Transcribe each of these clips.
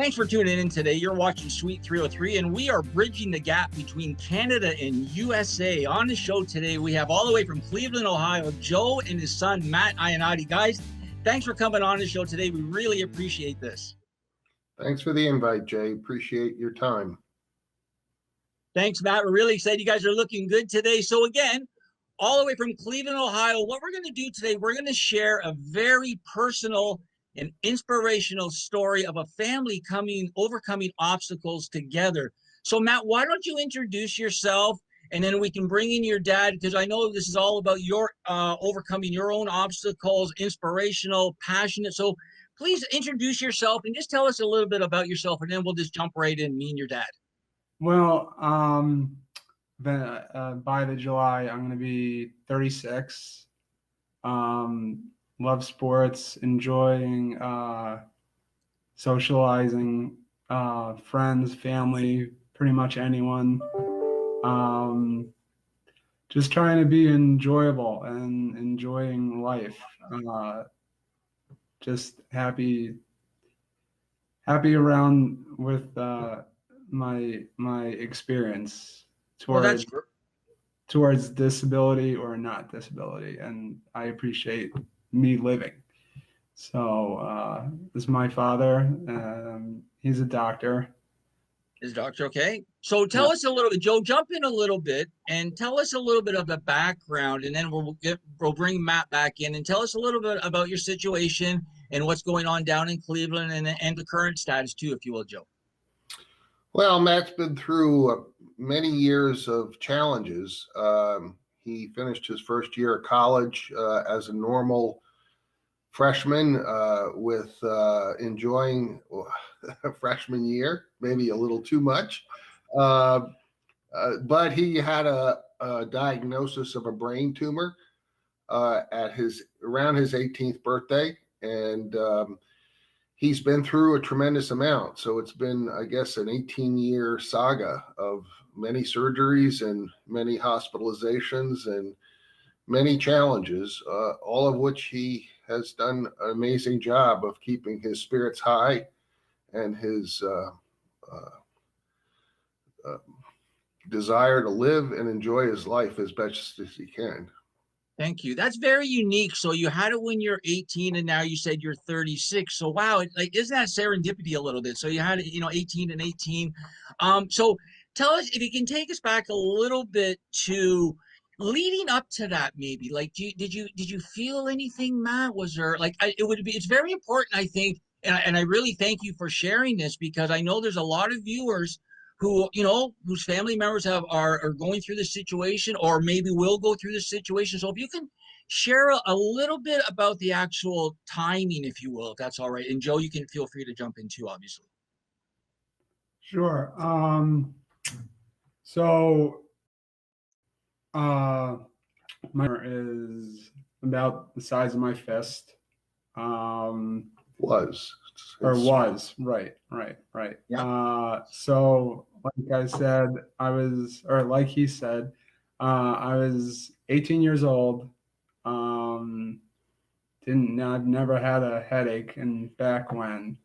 Thanks for tuning in today. You're watching Suite 303, and we are bridging the gap between Canada and USA. On the show today, we have all the way from Cleveland, Ohio, Joe and his son, Matt Iannotti. Guys, thanks for coming on the show today. We really appreciate this. Thanks for the invite, Jay. Appreciate your time. Thanks, Matt. We're really excited. You guys are looking good today. So again, all the way from Cleveland, Ohio, what we're going to do today, we're going to share a very personal and inspirational story of a family overcoming obstacles together. So Matt, why don't you introduce yourself, and then we can bring in your dad, because I know this is all about your overcoming your own obstacles, inspirational, passionate. So please introduce yourself and just tell us a little bit about yourself, and then we'll just jump right in, me and your dad. Well, by the July, I'm going to be 36. Love sports, enjoying socializing, friends, family, pretty much anyone. Just trying to be enjoyable and enjoying life. Just happy around with my experience towards disability or not disability, and I appreciate me living. So this is my father. He's a doctor. Okay. So tell us a little bit, Joe, jump in a little bit and tell us a little bit of the background, and then we'll bring Matt back in and tell us a little bit about your situation and what's going on down in Cleveland and the current status too, if you will, Joe. Well, Matt's been through many years of challenges. He finished his first year of college as a normal freshman with enjoying a freshman year, maybe a little too much. But he had a diagnosis of a brain tumor around his 18th birthday. And he's been through a tremendous amount. So it's been, I guess, an 18-year saga of many surgeries and many hospitalizations and many challenges, all of which he has done an amazing job of keeping his spirits high and his desire to live and enjoy his life as best as he can. Thank you. That's very unique. So you had it when you're 18, and now you said you're 36. So wow, like, isn't that serendipity a little bit? So you had it, 18 and 18. So tell us, if you can take us back a little bit to leading up to that, maybe. Like, did you feel anything, Matt? Was there it's very important, I think, and I really thank you for sharing this, because I know there's a lot of viewers who, whose family members are going through this situation, or maybe will go through this situation. So if you can share a little bit about the actual timing, if you will, if that's all right. And Joe, you can feel free to jump in too, obviously. Sure. So my is about the size of my fist. Was right. Yeah. So like he said, I was 18 years old. I've never had a headache, and back when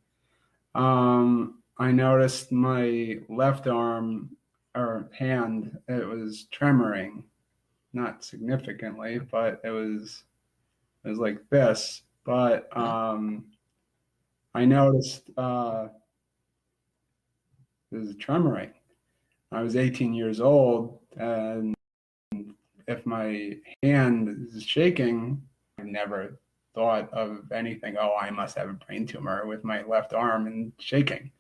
I noticed my left arm or hand, it was tremoring, not significantly, but it was like this. But I noticed it was tremoring. I was 18 years old, and if my hand is shaking, I never thought of anything. Oh, I must have a brain tumor with my left arm and shaking.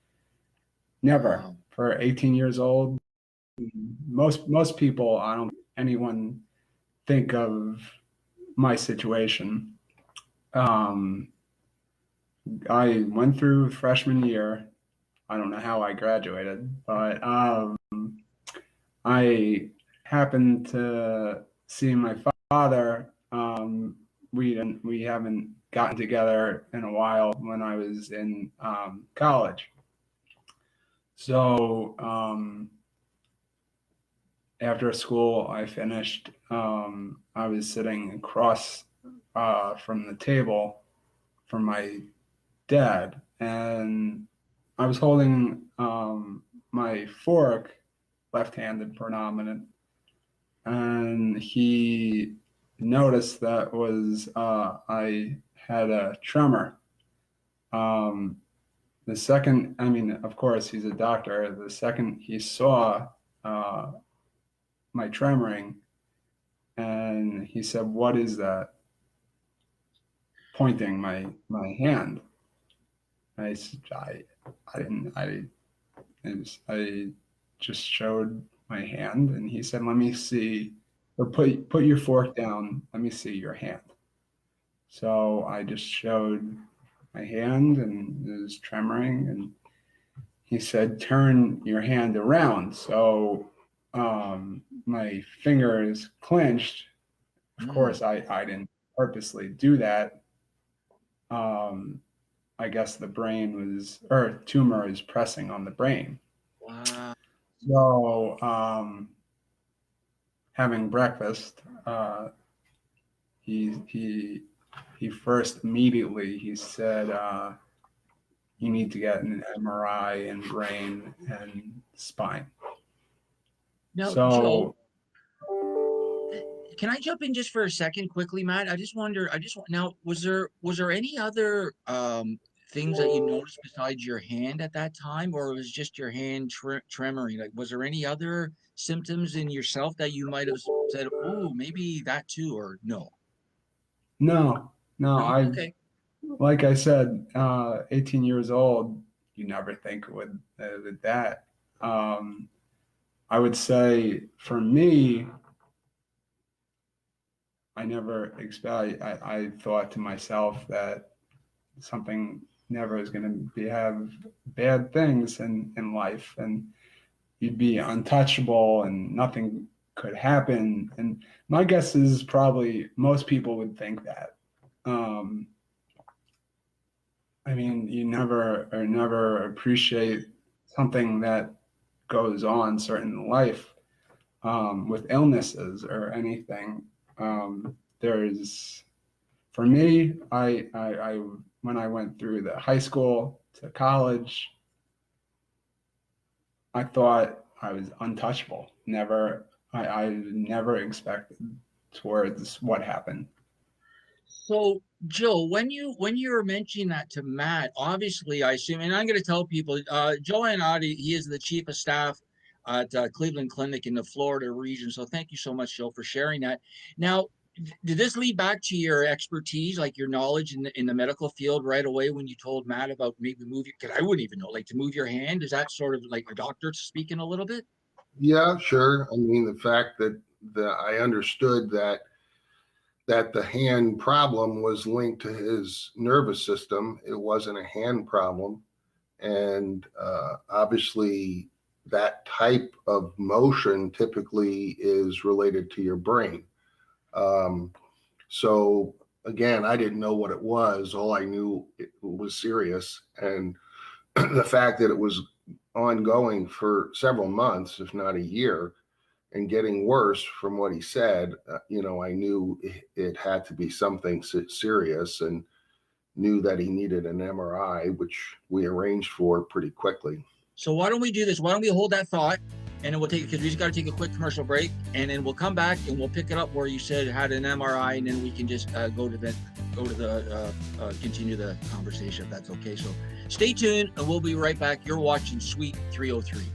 Never. Wow. For 18 years old, most people, I don't think anyone think of my situation. I went through freshman year. I don't know how I graduated, but I happened to see my father. We haven't gotten together in a while when I was in college. So after school, I finished. I was sitting across from the table from my dad, and I was holding my fork, left-handed predominant, and he noticed that was I had a tremor. The second, I mean, of course, he's a doctor. The second he saw my tremoring, and he said, "What is that?" Pointing my hand. I said, I didn't, I just showed my hand, and he said, "Let me see, or put your fork down. Let me see your hand." So I just showed my hand, and it was tremoring, and he said, "Turn your hand around." So my fingers clenched. Of course, I didn't purposely do that. I guess the brain was, or tumor is pressing on the brain. Wow. So having breakfast, he first immediately he said, "You need to get an MRI and brain and spine." Now, Joe, So can I jump in just for a second quickly, Matt? I just wonder, now, was there any other things that you noticed besides your hand at that time, or was just your hand tremoring? Like, was there any other symptoms in yourself that you might have said, "Oh, maybe that too," or no? no, No? I Okay. like I said, 18 years old, you never think with that. Um, I would say for me, I never expect. I thought to myself that something never is going to be have bad things in life, and you'd be untouchable, and nothing could happen. And my guess is probably most people would think that. Um, I mean, you never appreciate something that goes on certain in life with illnesses or anything. There's for me, I when I went through the high school to college, I thought I was untouchable. I never expected towards what happened. So, Joe, when you were mentioning that to Matt, obviously, I assume, and I'm going to tell people, Joe Iannotti, he is the chief of staff at Cleveland Clinic in the Florida region. So, thank you so much, Joe, for sharing that. Now, did this lead back to your expertise, like your knowledge in the medical field right away when you told Matt about maybe move your, because I wouldn't even know, like to move your hand? Is that sort of like a doctor speaking a little bit? Yeah, sure. I mean, the fact that I understood that the hand problem was linked to his nervous system. It wasn't a hand problem. And obviously, that type of motion typically is related to your brain. Um, so, again, I didn't know what it was. All I knew it was serious. And the fact that it was ongoing for several months, if not a year, and getting worse from what he said, I knew it had to be something serious, and knew that he needed an MRI, which we arranged for pretty quickly. So why don't we do this? Why don't we hold that thought, and then we'll take it because we just got to take a quick commercial break, and then we'll come back and we'll pick it up where you said had an MRI, and then we can just continue the conversation if that's okay. So stay tuned, and we'll be right back. You're watching Suite 303.